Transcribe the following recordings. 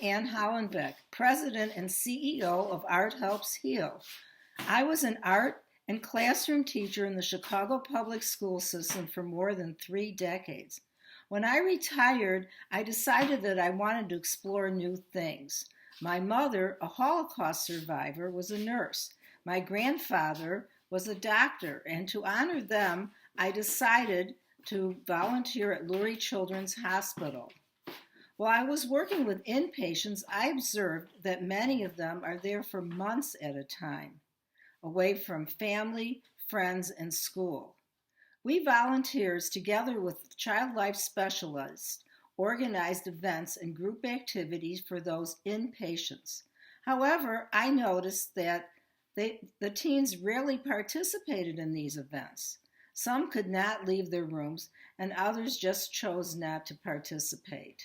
Ann Hollenbeck, President and CEO of Art Helps Heal. I was an art and classroom teacher in the Chicago public school system for more than 3 decades. When I retired, I decided that I wanted to explore new things. My mother, a Holocaust survivor, was a nurse. My grandfather was a doctor, and to honor them, I decided to volunteer at Lurie Children's Hospital. While I was working with inpatients, I observed that many of them are there for months at a time, away from family, friends, and school. We volunteers, together with child life specialists, organized events and group activities for those inpatients. However, I noticed that the teens rarely participated in these events. Some could not leave their rooms, and others just chose not to participate.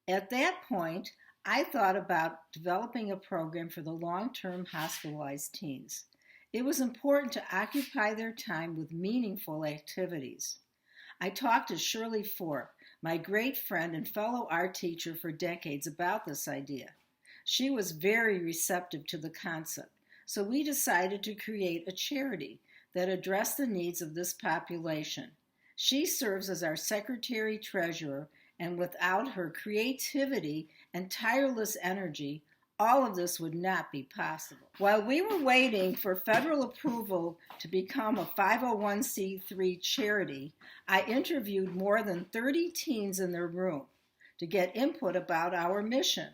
At that point, I thought about developing a program for the long-term hospitalized teens. It was important to occupy their time with meaningful activities. I talked to Shirley Fork, my great friend and fellow art teacher for decades, about this idea. She was very receptive to the concept, so we decided to create a charity that addressed the needs of this population. She serves as our secretary-treasurer, and without her creativity and tireless energy, all of this would not be possible. While we were waiting for federal approval to become a 501c3 charity, I interviewed more than 30 teens in their room to get input about our mission.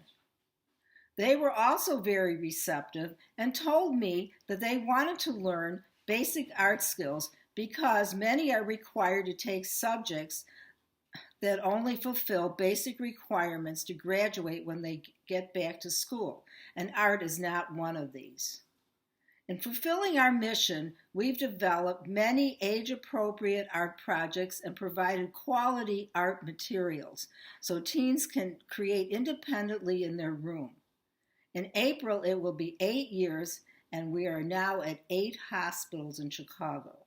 They were also very receptive and told me that they wanted to learn basic art skills because many are required to take subjects that only fulfill basic requirements to graduate when they get back to school, and art is not one of these. In fulfilling our mission, we've developed many age-appropriate art projects and provided quality art materials so teens can create independently in their room. In April, it will be 8 years, and we are now at 8 hospitals in Chicago.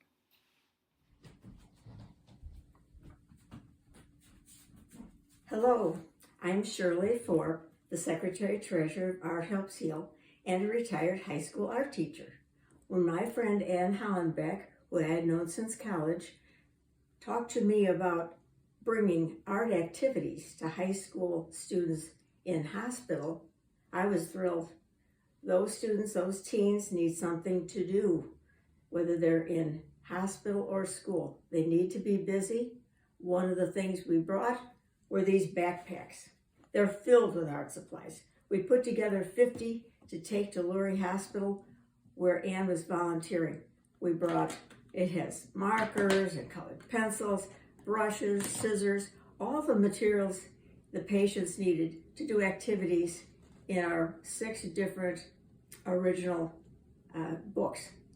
Hello, I'm Shirley Fork, the Secretary-Treasurer of Art Helps Heal and a retired high school art teacher. When my friend Ann Hollenbeck, who I had known since college, talked to me about bringing art activities to high school students in hospital, I was thrilled. Those students, those teens need something to do, whether they're in hospital or school. They need to be busy. One of the things we brought were these backpacks. They're filled with art supplies. We put together 50 to take to Lurie Hospital where Ann was volunteering. It has markers and colored pencils, brushes, scissors, all the materials the patients needed to do activities in our 6 different original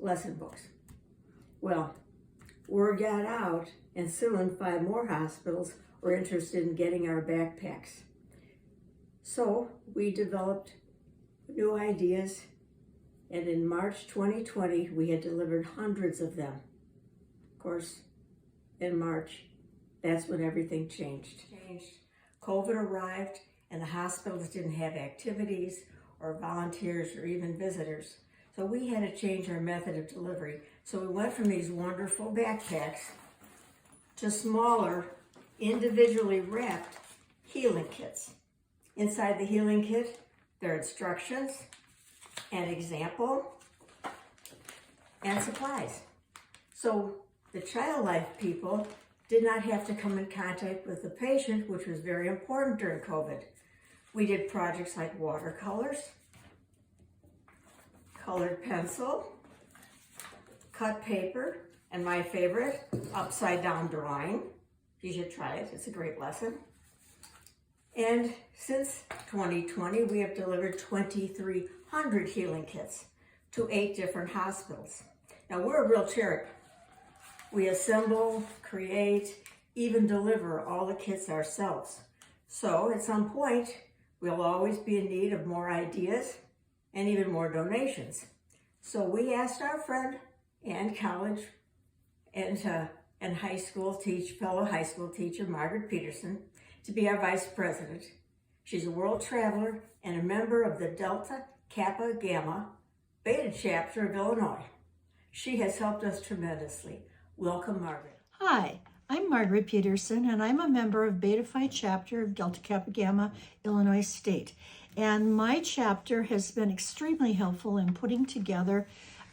lesson books. Well, word got out, and soon 5 more hospitals were interested in getting our backpacks. So we developed new ideas, and in March 2020, we had delivered hundreds of them. Of course, in March, that's when everything changed. COVID arrived, and the hospitals didn't have activities or volunteers or even visitors. So we had to change our method of delivery. So we went from these wonderful backpacks to smaller, individually wrapped healing kits. Inside the healing kit, there are instructions, an example, and supplies. So the child life people did not have to come in contact with the patient, which was very important during COVID. We did projects like watercolors, colored pencil, cut paper, and my favorite, upside down drawing. You should try it, it's a great lesson. And since 2020, we have delivered 2,300 healing kits to 8 different hospitals. Now we're a real charity. We assemble, create, even deliver all the kits ourselves. So at some point, we'll always be in need of more ideas and even more donations. So we asked our friend and college and fellow high school teacher, Margaret Peterson, to be our vice president. She's a world traveler and a member of the Delta Kappa Gamma Beta chapter of Illinois. She has helped us tremendously. Welcome, Margaret. Hi, I'm Margaret Peterson, and I'm a member of Beta Phi chapter of Delta Kappa Gamma, Illinois State. And my chapter has been extremely helpful in putting together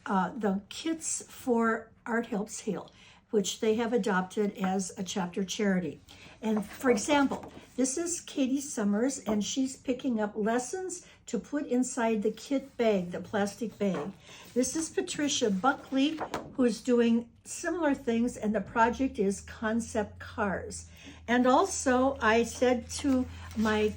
the kits for Art Helps Heal, which they have adopted as a chapter charity. And for example, this is Katie Summers, and she's picking up lessons to put inside the kit bag, the plastic bag. This is Patricia Buckley, who's doing similar things, and the project is Concept Cars. And also, I said to my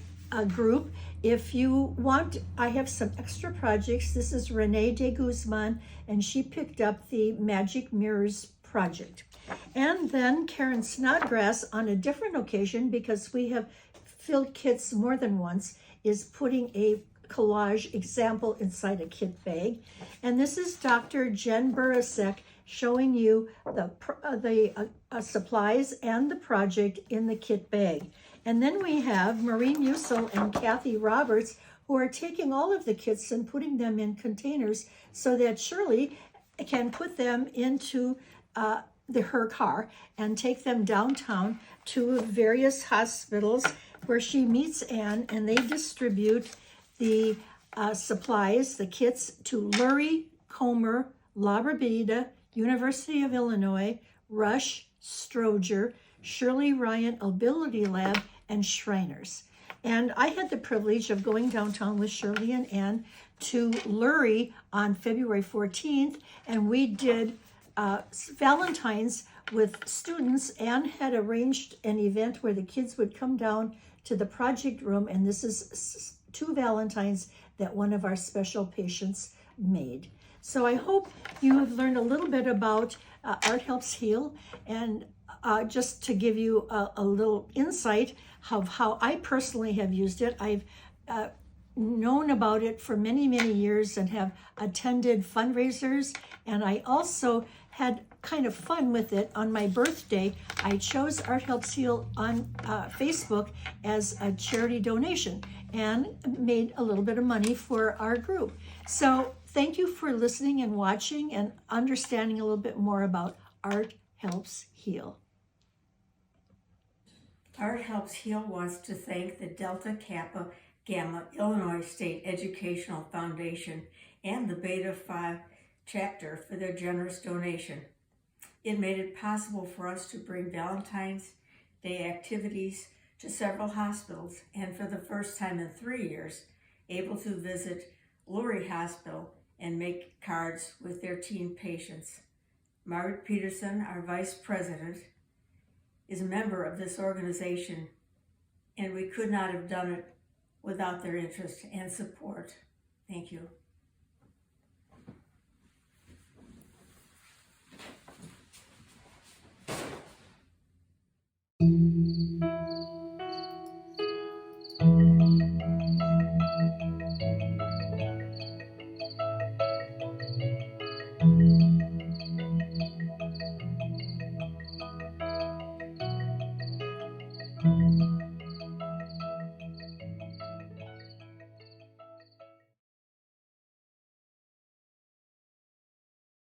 group, if you want, I have some extra projects. This is Renee de Guzman, and she picked up the Magic Mirrors project. And then Karen Snodgrass, on a different occasion, because we have filled kits more than once, is putting a collage example inside a kit bag. And this is Dr. Jen Burasek showing you the supplies and the project in the kit bag. And then we have Maureen Musil and Kathy Roberts, who are taking all of the kits and putting them in containers so that Shirley can put them into her car and take them downtown to various hospitals where she meets Anne, and they distribute the supplies, the kits, to Lurie, Comer, La Brbeda, University of Illinois, Rush, Stroger, Shirley Ryan Ability Lab, and Shriners. And I had the privilege of going downtown with Shirley and Ann to Lurie on February 14th, and we did Valentine's with students. Ann had arranged an event where the kids would come down to the project room, and this is 2 Valentines that one of our special patients made. So I hope you have learned a little bit about Art Helps Heal, and just to give you a little insight of how I personally have used it. I've known about it for many, many years and have attended fundraisers, and I also had kind of fun with it. On my birthday, I chose Art Helps Heal on Facebook as a charity donation and made a little bit of money for our group. So thank you for listening and watching and understanding a little bit more about Art Helps Heal. Art Helps Heal wants to thank the Delta Kappa Gamma Illinois State Educational Foundation and the Beta Phi chapter for their generous donation. It made it possible for us to bring Valentine's Day activities to several hospitals, and for the first time in 3 years, able to visit Lurie Hospital and make cards with their teen patients. Margaret Peterson, our vice president, is a member of this organization, and we could not have done it without their interest and support. Thank you.